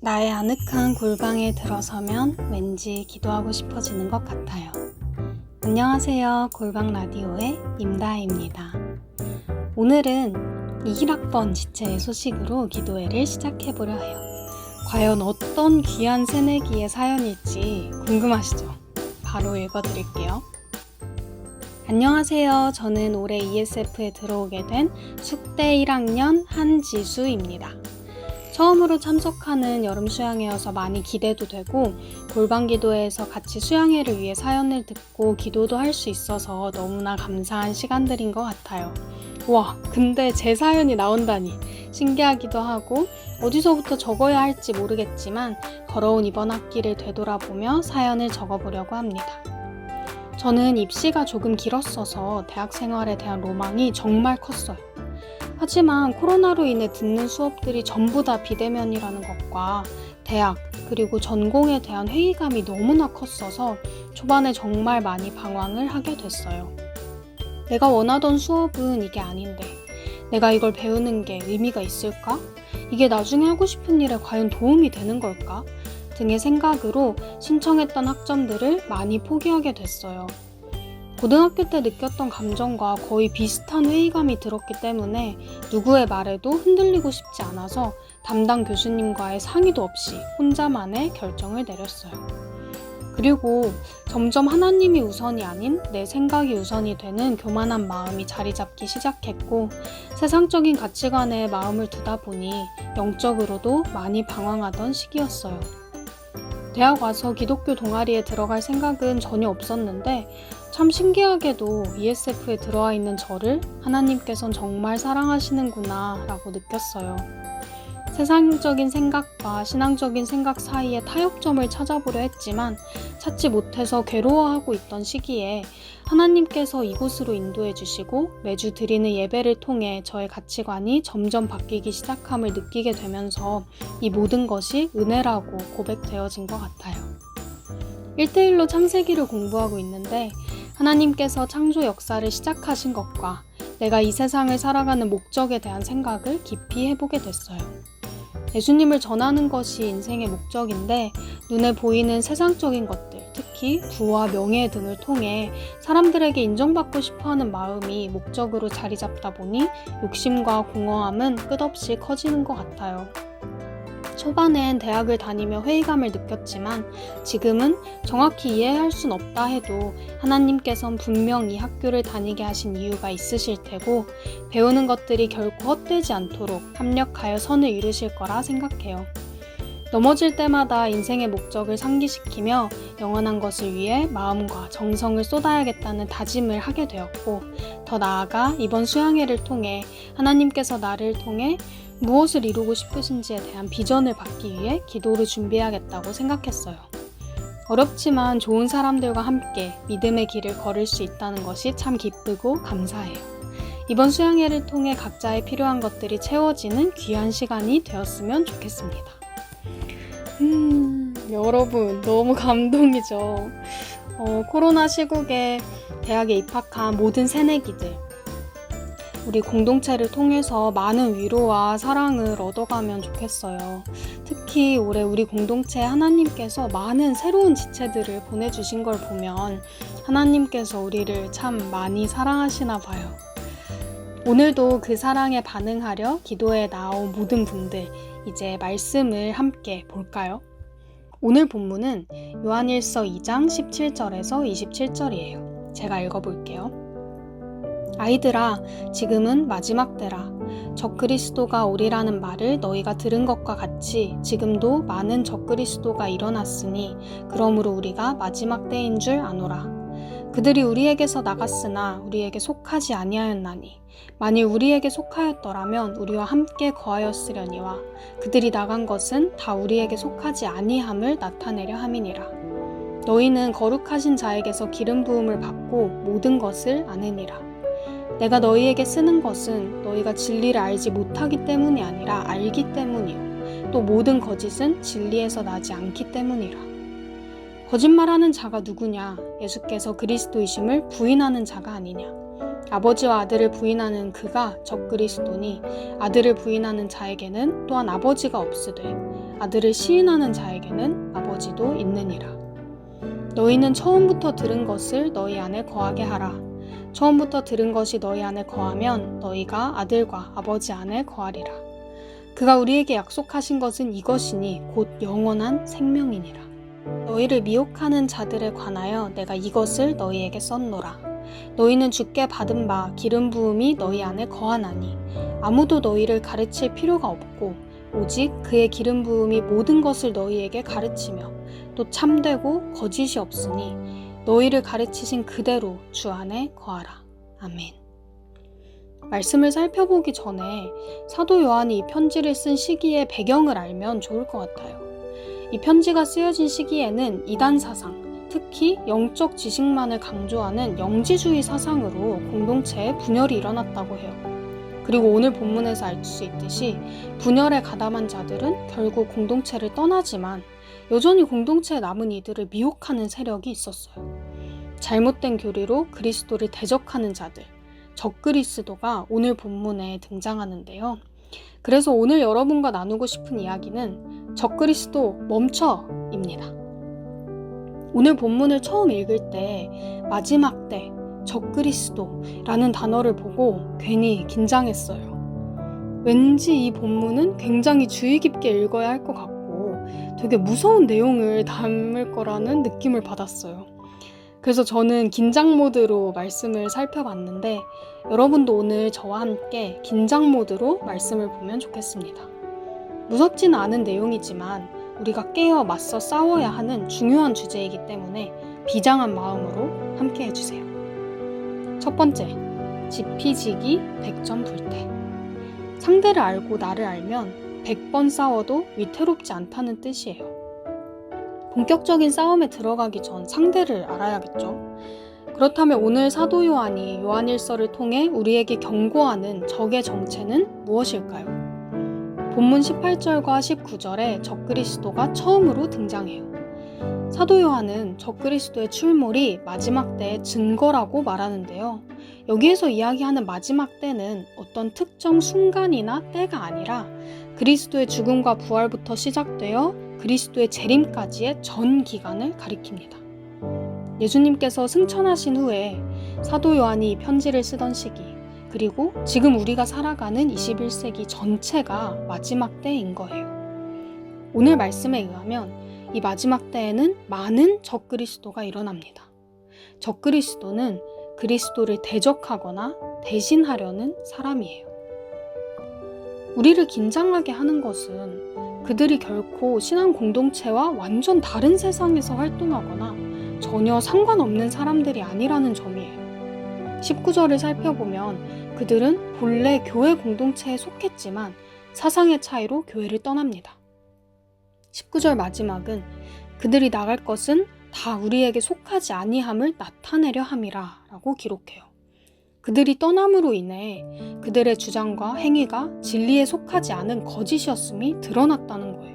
나의 아늑한 골방에 들어서면 왠지 기도하고 싶어지는 것 같아요. 안녕하세요. 골방 라디오의 임다혜입니다. 오늘은 21학번 지체의 소식으로 기도회를 시작해보려 해요. 과연 어떤 귀한 새내기의 사연일지 궁금하시죠? 바로 읽어드릴게요. 안녕하세요. 저는 올해 ESF에 들어오게 된 숙대 1학년 한지수입니다. 처음으로 참석하는 여름 수양회여서 많이 기대도 되고 골방 기도회에서 같이 수양회를 위해 사연을 듣고 기도도 할 수 있어서 너무나 감사한 시간들인 것 같아요. 와, 근데 제 사연이 나온다니 신기하기도 하고 어디서부터 적어야 할지 모르겠지만 걸어온 이번 학기를 되돌아보며 사연을 적어보려고 합니다. 저는 입시가 조금 길었어서 대학 생활에 대한 로망이 정말 컸어요. 하지만 코로나로 인해 듣는 수업들이 전부 다 비대면이라는 것과 대학 그리고 전공에 대한 회의감이 너무나 컸어서 초반에 정말 많이 방황을 하게 됐어요. 내가 원하던 수업은 이게 아닌데 내가 이걸 배우는 게 의미가 있을까? 이게 나중에 하고 싶은 일에 과연 도움이 되는 걸까? 등의 생각으로 신청했던 학점들을 많이 포기하게 됐어요. 고등학교 때 느꼈던 감정과 거의 비슷한 회의감이 들었기 때문에 누구의 말에도 흔들리고 싶지 않아서 담당 교수님과의 상의도 없이 혼자만의 결정을 내렸어요. 그리고 점점 하나님이 우선이 아닌 내 생각이 우선이 되는 교만한 마음이 자리 잡기 시작했고 세상적인 가치관에 마음을 두다 보니 영적으로도 많이 방황하던 시기였어요. 대학 와서 기독교 동아리에 들어갈 생각은 전혀 없었는데 참 신기하게도 ESF에 들어와 있는 저를 하나님께선 정말 사랑하시는구나 라고 느꼈어요. 세상적인 생각과 신앙적인 생각 사이에 타협점을 찾아보려 했지만 찾지 못해서 괴로워하고 있던 시기에 하나님께서 이곳으로 인도해 주시고 매주 드리는 예배를 통해 저의 가치관이 점점 바뀌기 시작함을 느끼게 되면서 이 모든 것이 은혜라고 고백되어진 것 같아요. 1대1로 창세기를 공부하고 있는데 하나님께서 창조 역사를 시작하신 것과 내가 이 세상을 살아가는 목적에 대한 생각을 깊이 해보게 됐어요. 예수님을 전하는 것이 인생의 목적인데 눈에 보이는 세상적인 것들, 특히 부와 명예 등을 통해 사람들에게 인정받고 싶어하는 마음이 목적으로 자리 잡다 보니 욕심과 공허함은 끝없이 커지는 것 같아요. 초반엔 대학을 다니며 회의감을 느꼈지만 지금은 정확히 이해할 순 없다 해도 하나님께선 분명 이 학교를 다니게 하신 이유가 있으실 테고 배우는 것들이 결코 헛되지 않도록 합력하여 선을 이루실 거라 생각해요. 넘어질 때마다 인생의 목적을 상기시키며 영원한 것을 위해 마음과 정성을 쏟아야겠다는 다짐을 하게 되었고 더 나아가 이번 수양회를 통해 하나님께서 나를 통해 무엇을 이루고 싶으신지에 대한 비전을 받기 위해 기도를 준비해야겠다고 생각했어요. 어렵지만 좋은 사람들과 함께 믿음의 길을 걸을 수 있다는 것이 참 기쁘고 감사해요. 이번 수양회를 통해 각자의 필요한 것들이 채워지는 귀한 시간이 되었으면 좋겠습니다. 여러분 너무 감동이죠. 코로나 시국에 대학에 입학한 모든 새내기들 우리 공동체를 통해서 많은 위로와 사랑을 얻어가면 좋겠어요. 특히 올해 우리 공동체에 하나님께서 많은 새로운 지체들을 보내주신 걸 보면 하나님께서 우리를 참 많이 사랑하시나 봐요. 오늘도 그 사랑에 반응하려 기도에 나온 모든 분들, 이제 말씀을 함께 볼까요? 오늘 본문은 요한일서 2장 17절에서 27절이에요. 제가 읽어볼게요. 아이들아, 지금은 마지막 때라. 적그리스도가 오리라는 말을 너희가 들은 것과 같이 지금도 많은 적그리스도가 일어났으니 그러므로 우리가 마지막 때인 줄 아노라. 그들이 우리에게서 나갔으나 우리에게 속하지 아니하였나니 만일 우리에게 속하였더라면 우리와 함께 거하였으려니와 그들이 나간 것은 다 우리에게 속하지 아니함을 나타내려 함이니라. 너희는 거룩하신 자에게서 기름 부음을 받고 모든 것을 아느니라. 내가 너희에게 쓰는 것은 너희가 진리를 알지 못하기 때문이 아니라 알기 때문이요 또 모든 거짓은 진리에서 나지 않기 때문이라. 거짓말하는 자가 누구냐? 예수께서 그리스도이심을 부인하는 자가 아니냐? 아버지와 아들을 부인하는 그가 적그리스도니 아들을 부인하는 자에게는 또한 아버지가 없으되 아들을 시인하는 자에게는 아버지도 있느니라. 너희는 처음부터 들은 것을 너희 안에 거하게 하라. 처음부터 들은 것이 너희 안에 거하면 너희가 아들과 아버지 안에 거하리라. 그가 우리에게 약속하신 것은 이것이니 곧 영원한 생명이니라. 너희를 미혹하는 자들에 관하여 내가 이것을 너희에게 썼노라. 너희는 주께 받은 바 기름 부음이 너희 안에 거하나니 아무도 너희를 가르칠 필요가 없고 오직 그의 기름 부음이 모든 것을 너희에게 가르치며 또 참되고 거짓이 없으니 너희를 가르치신 그대로 주 안에 거하라. 아멘. 말씀을 살펴보기 전에 사도 요한이 이 편지를 쓴 시기의 배경을 알면 좋을 것 같아요. 이 편지가 쓰여진 시기에는 이단 사상, 특히 영적 지식만을 강조하는 영지주의 사상으로 공동체에 분열이 일어났다고 해요. 그리고 오늘 본문에서 알 수 있듯이 분열에 가담한 자들은 결국 공동체를 떠나지만 여전히 공동체에 남은 이들을 미혹하는 세력이 있었어요. 잘못된 교리로 그리스도를 대적하는 자들, 적그리스도가 오늘 본문에 등장하는데요. 그래서 오늘 여러분과 나누고 싶은 이야기는 적그리스도 멈춰입니다. 오늘 본문을 처음 읽을 때 마지막 때 적그리스도라는 단어를 보고 괜히 긴장했어요. 왠지 이 본문은 굉장히 주의 깊게 읽어야 할 것 같고 되게 무서운 내용을 담을 거라는 느낌을 받았어요. 그래서 저는 긴장 모드로 말씀을 살펴봤는데 여러분도 오늘 저와 함께 긴장 모드로 말씀을 보면 좋겠습니다. 무섭지는 않은 내용이지만 우리가 깨어 맞서 싸워야 하는 중요한 주제이기 때문에 비장한 마음으로 함께 해주세요. 첫 번째, 지피지기 100점 불태. 상대를 알고 나를 알면 100번 싸워도 위태롭지 않다는 뜻이에요. 본격적인 싸움에 들어가기 전 상대를 알아야겠죠. 그렇다면 오늘 사도 요한이 요한일서를 통해 우리에게 경고하는 적의 정체는 무엇일까요? 본문 18절과 19절에 적그리스도가 처음으로 등장해요. 사도 요한은 적그리스도의 출몰이 마지막 때의 증거라고 말하는데요. 여기에서 이야기하는 마지막 때는 어떤 특정 순간이나 때가 아니라 그리스도의 죽음과 부활부터 시작되어 그리스도의 재림까지의 전 기간을 가리킵니다. 예수님께서 승천하신 후에 사도 요한이 이 편지를 쓰던 시기, 그리고 지금 우리가 살아가는 21세기 전체가 마지막 때인 거예요. 오늘 말씀에 의하면 이 마지막 때에는 많은 적그리스도가 일어납니다. 적그리스도는 그리스도를 대적하거나 대신하려는 사람이에요. 우리를 긴장하게 하는 것은 그들이 결코 신앙 공동체와 완전 다른 세상에서 활동하거나 전혀 상관없는 사람들이 아니라는 점이에요. 19절을 살펴보면 그들은 본래 교회 공동체에 속했지만 사상의 차이로 교회를 떠납니다. 19절 마지막은 그들이 나갈 것은 다 우리에게 속하지 아니함을 나타내려 함이라 라고 기록해요. 그들이 떠남으로 인해 그들의 주장과 행위가 진리에 속하지 않은 거짓이었음이 드러났다는 거예요.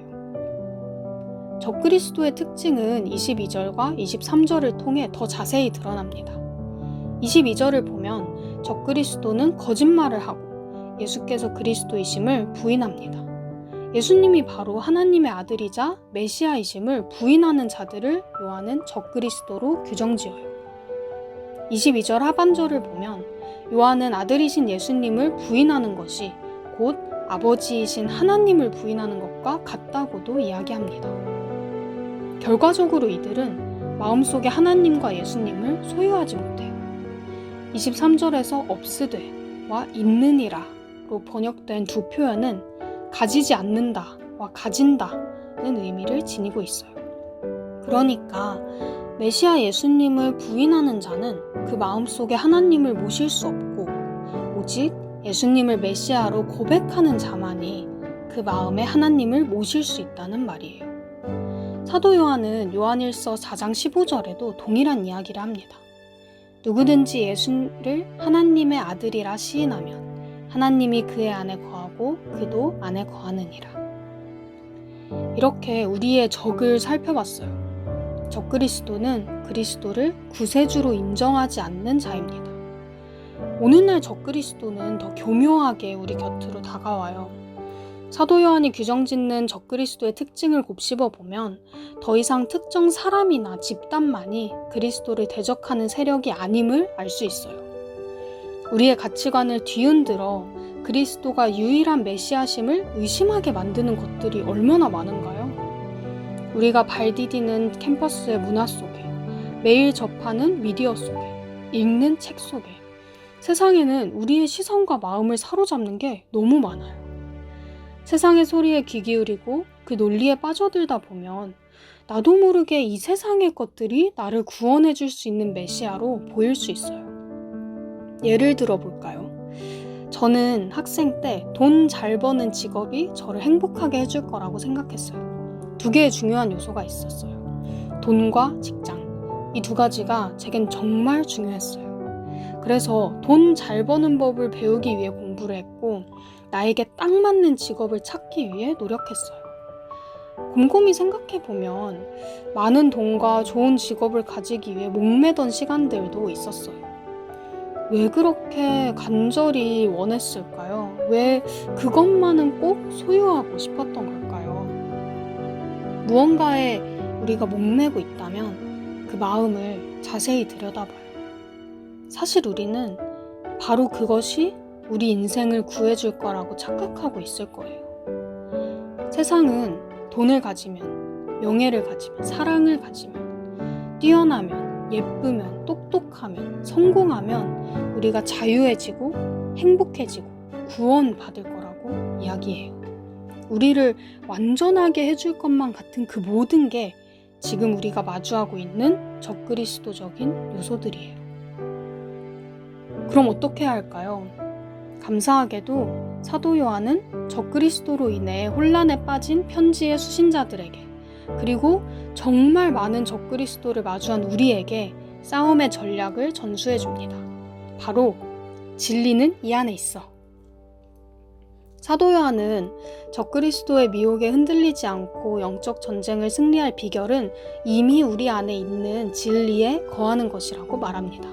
적그리스도의 특징은 22절과 23절을 통해 더 자세히 드러납니다. 22절을 보면 적그리스도는 거짓말을 하고 예수께서 그리스도이심을 부인합니다. 예수님이 바로 하나님의 아들이자 메시아이심을 부인하는 자들을 요한은 적그리스도로 규정지어요. 22절 하반절을 보면 요한은 아들이신 예수님을 부인하는 것이 곧 아버지이신 하나님을 부인하는 것과 같다고도 이야기합니다. 결과적으로 이들은 마음속에 하나님과 예수님을 소유하지 못해요. 23절에서 없으되와 있느니라로 번역된 두 표현은 가지지 않는다와 가진다는 의미를 지니고 있어요. 그러니까 메시아 예수님을 부인하는 자는 그 마음속에 하나님을 모실 수 없고 오직 예수님을 메시아로 고백하는 자만이 그 마음에 하나님을 모실 수 있다는 말이에요. 사도 요한은 요한일서 4장 15절에도 동일한 이야기를 합니다. 누구든지 예수를 하나님의 아들이라 시인하면 하나님이 그의 안에 거하고 그도 안에 거하느니라. 이렇게 우리의 적을 살펴봤어요. 적그리스도는 그리스도를 구세주로 인정하지 않는 자입니다. 오늘날 적그리스도는 더 교묘하게 우리 곁으로 다가와요. 사도 요한이 규정짓는 적그리스도의 특징을 곱씹어 보면 더 이상 특정 사람이나 집단만이 그리스도를 대적하는 세력이 아님을 알 수 있어요. 우리의 가치관을 뒤흔들어 그리스도가 유일한 메시아심을 의심하게 만드는 것들이 얼마나 많은가요? 우리가 발 디디는 캠퍼스의 문화 속에, 매일 접하는 미디어 속에, 읽는 책 속에, 세상에는 우리의 시선과 마음을 사로잡는 게 너무 많아요. 세상의 소리에 귀 기울이고 그 논리에 빠져들다 보면 나도 모르게 이 세상의 것들이 나를 구원해 줄 수 있는 메시아로 보일 수 있어요. 예를 들어 볼까요? 저는 학생 때 돈 잘 버는 직업이 저를 행복하게 해줄 거라고 생각했어요. 두 개의 중요한 요소가 있었어요. 돈과 직장. 이 두 가지가 제겐 정말 중요했어요. 그래서 돈 잘 버는 법을 배우기 위해 공부를 했고 나에게 딱 맞는 직업을 찾기 위해 노력했어요. 곰곰이 생각해보면 많은 돈과 좋은 직업을 가지기 위해 목매던 시간들도 있었어요. 왜 그렇게 간절히 원했을까요? 왜 그것만은 꼭 소유하고 싶었던 걸까요? 무언가에 우리가 목매고 있다면 그 마음을 자세히 들여다봐요. 사실 우리는 바로 그것이 우리 인생을 구해줄 거라고 착각하고 있을 거예요. 세상은 돈을 가지면, 명예를 가지면, 사랑을 가지면, 뛰어나면, 예쁘면, 똑똑하면, 성공하면 우리가 자유해지고 행복해지고 구원받을 거라고 이야기해요. 우리를 완전하게 해줄 것만 같은 그 모든 게 지금 우리가 마주하고 있는 적그리스도적인 요소들이에요. 그럼 어떻게 해야 할까요? 감사하게도 사도 요한은 적그리스도로 인해 혼란에 빠진 편지의 수신자들에게 그리고 정말 많은 적그리스도를 마주한 우리에게 싸움의 전략을 전수해 줍니다. 바로 진리는 이 안에 있어. 사도 요한은 적그리스도의 미혹에 흔들리지 않고 영적 전쟁을 승리할 비결은 이미 우리 안에 있는 진리에 거하는 것이라고 말합니다.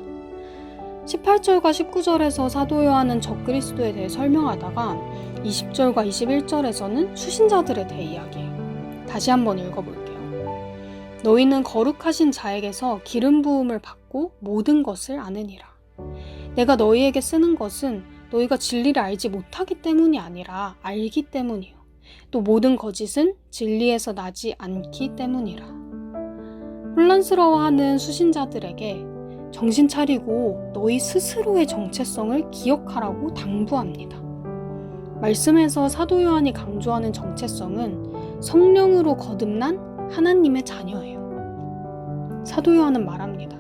18절과 19절에서 사도 요한은 적그리스도에 대해 설명하다가 20절과 21절에서는 수신자들에 대해 이야기해요. 다시 한번 읽어볼게요. 너희는 거룩하신 자에게서 기름 부음을 받고 모든 것을 아느니라. 내가 너희에게 쓰는 것은 너희가 진리를 알지 못하기 때문이 아니라 알기 때문이요. 또 모든 거짓은 진리에서 나지 않기 때문이라. 혼란스러워하는 수신자들에게 정신 차리고 너희 스스로의 정체성을 기억하라고 당부합니다. 말씀에서 사도 요한이 강조하는 정체성은 성령으로 거듭난 하나님의 자녀예요. 사도 요한은 말합니다.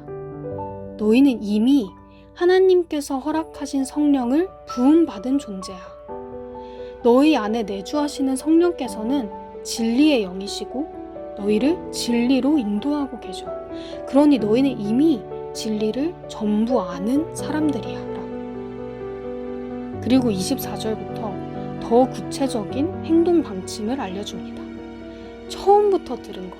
너희는 이미 하나님께서 허락하신 성령을 부음받은 존재야. 너희 안에 내주하시는 성령께서는 진리의 영이시고 너희를 진리로 인도하고 계셔. 그러니 너희는 이미 진리를 전부 아는 사람들이야. 그리고 24절부터 더 구체적인 행동 방침을 알려줍니다. 처음부터 들은 것,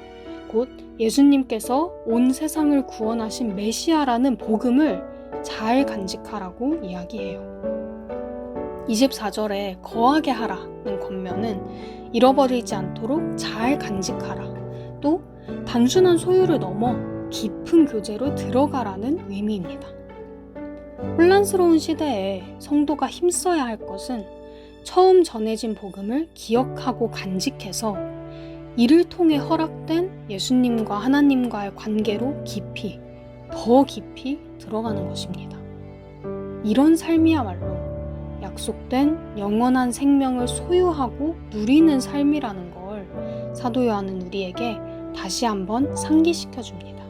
곧 예수님께서 온 세상을 구원하신 메시아라는 복음을 잘 간직하라고 이야기해요. 24절에 거하게 하라는 권면은 잃어버리지 않도록 잘 간직하라. 또 단순한 소유를 넘어 깊은 교제로 들어가라는 의미입니다. 혼란스러운 시대에 성도가 힘써야 할 것은 처음 전해진 복음을 기억하고 간직해서 이를 통해 허락된 예수님과 하나님과의 관계로 깊이, 더 깊이 들어가는 것입니다. 이런 삶이야말로 약속된 영원한 생명을 소유하고 누리는 삶이라는 걸 사도 요한은 우리에게 다시 한번 상기시켜 줍니다.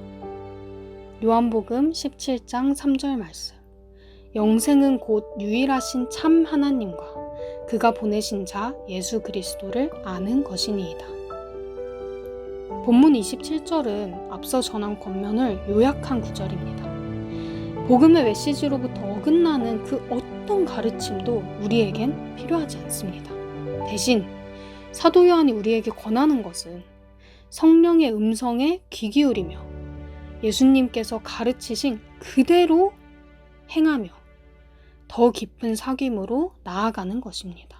요한복음 17장 3절 말씀. 영생은 곧 유일하신 참 하나님과 그가 보내신 자 예수 그리스도를 아는 것이니이다. 본문 27절은 앞서 전한 권면을 요약한 구절입니다. 복음의 메시지로부터 어긋나는 그 어떤 가르침도 우리에겐 필요하지 않습니다. 대신 사도 요한이 우리에게 권하는 것은 성령의 음성에 귀 기울이며 예수님께서 가르치신 그대로 행하며 더 깊은 사귐으로 나아가는 것입니다.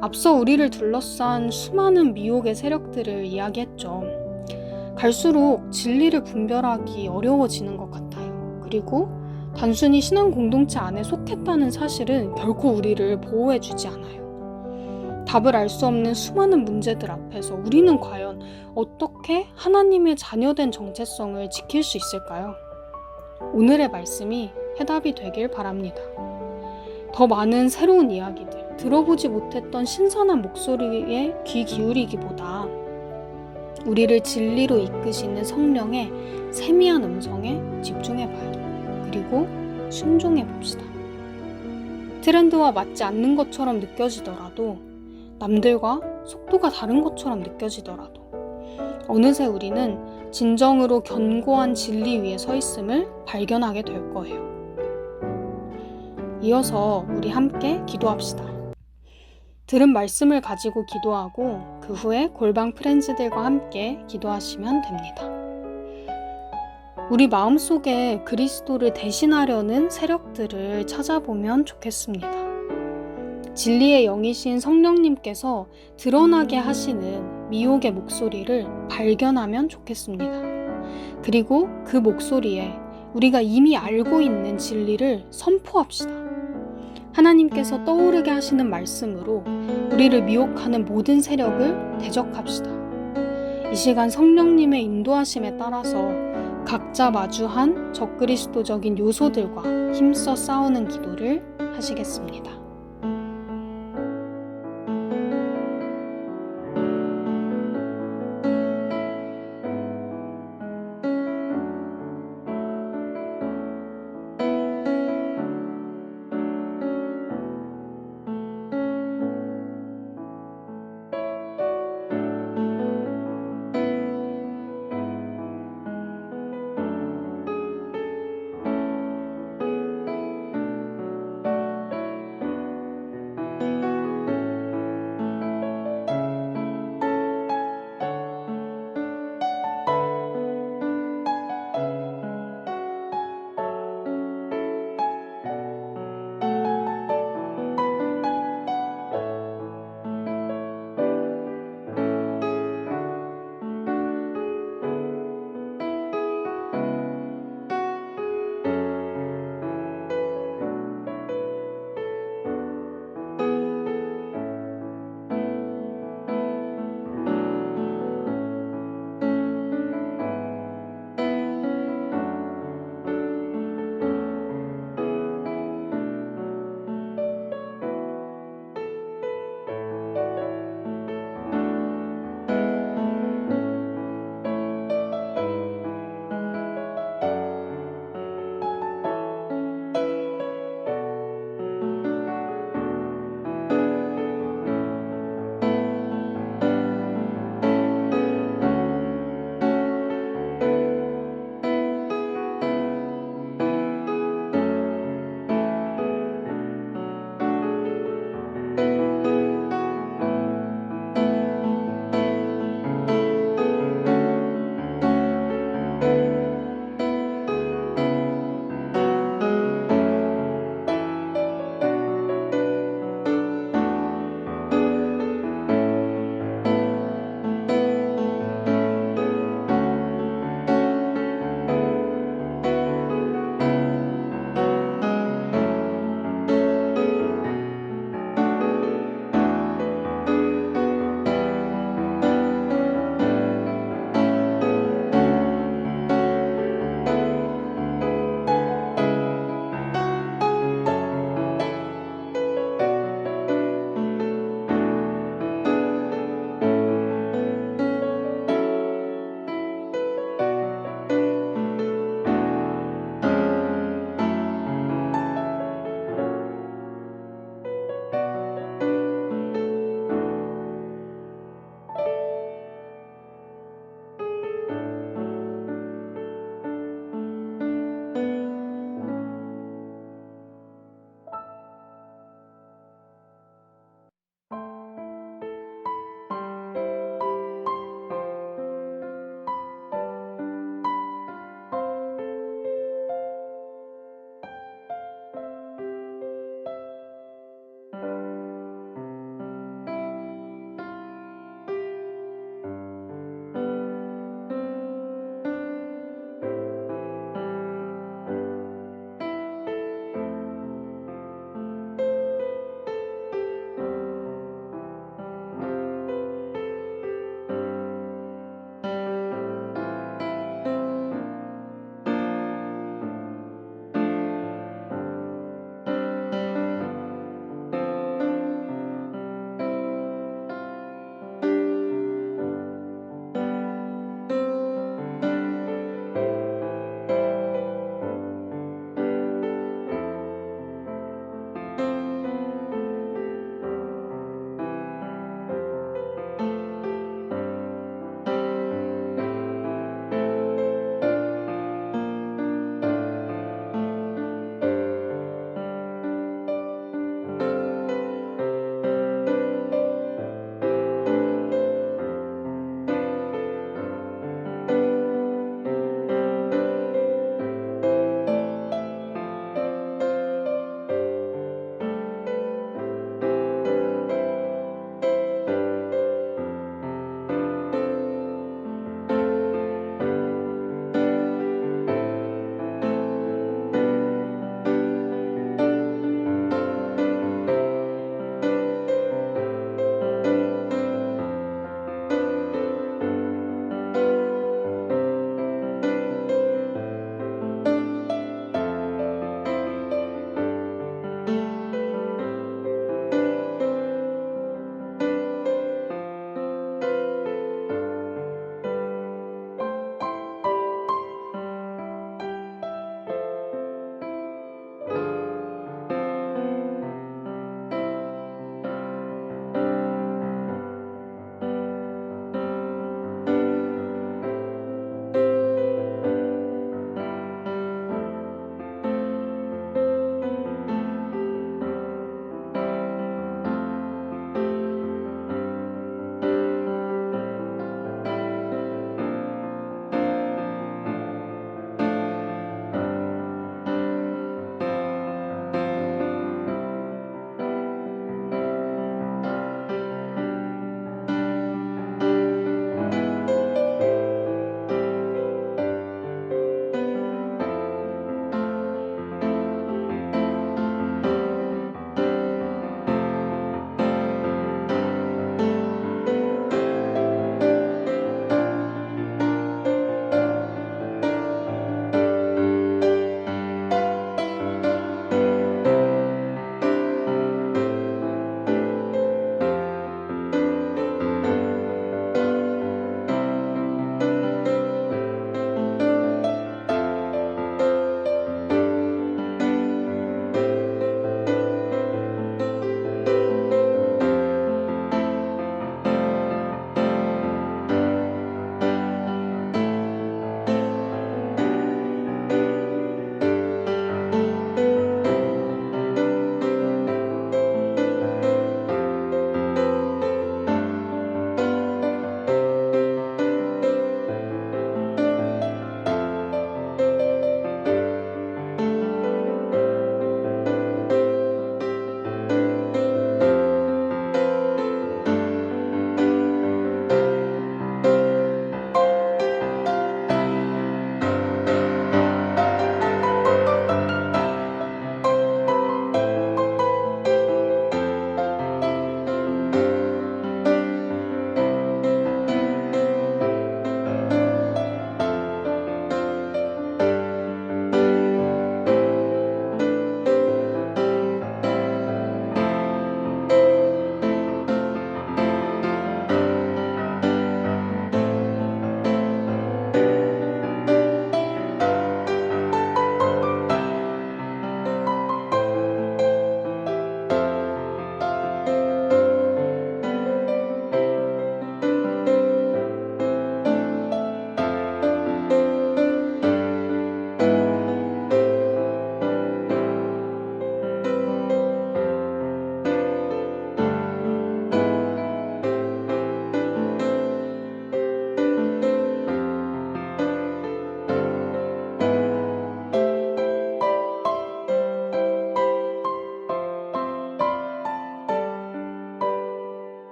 앞서 우리를 둘러싼 수많은 미혹의 세력들을 이야기했죠. 갈수록 진리를 분별하기 어려워지는 것 같아요. 그리고 단순히 신앙 공동체 안에 속했다는 사실은 결코 우리를 보호해주지 않아요. 답을 알 수 없는 수많은 문제들 앞에서 우리는 과연 어떻게 하나님의 자녀된 정체성을 지킬 수 있을까요? 오늘의 말씀이 해답이 되길 바랍니다. 더 많은 새로운 이야기들, 들어보지 못했던 신선한 목소리에 귀 기울이기보다 우리를 진리로 이끄시는 성령의 세미한 음성에 집중해봐요. 그리고 순종해봅시다. 트렌드와 맞지 않는 것처럼 느껴지더라도, 남들과 속도가 다른 것처럼 느껴지더라도 어느새 우리는 진정으로 견고한 진리 위에 서 있음을 발견하게 될 거예요. 이어서 우리 함께 기도합시다. 들은 말씀을 가지고 기도하고 그 후에 골방 프렌즈들과 함께 기도하시면 됩니다. 우리 마음속에 그리스도를 대신하려는 세력들을 찾아보면 좋겠습니다. 진리의 영이신 성령님께서 드러나게 하시는 미혹의 목소리를 발견하면 좋겠습니다. 그리고 그 목소리에 우리가 이미 알고 있는 진리를 선포합시다. 하나님께서 떠오르게 하시는 말씀으로 우리를 미혹하는 모든 세력을 대적합시다. 이 시간 성령님의 인도하심에 따라서 각자 마주한 적그리스도적인 요소들과 힘써 싸우는 기도를 하시겠습니다.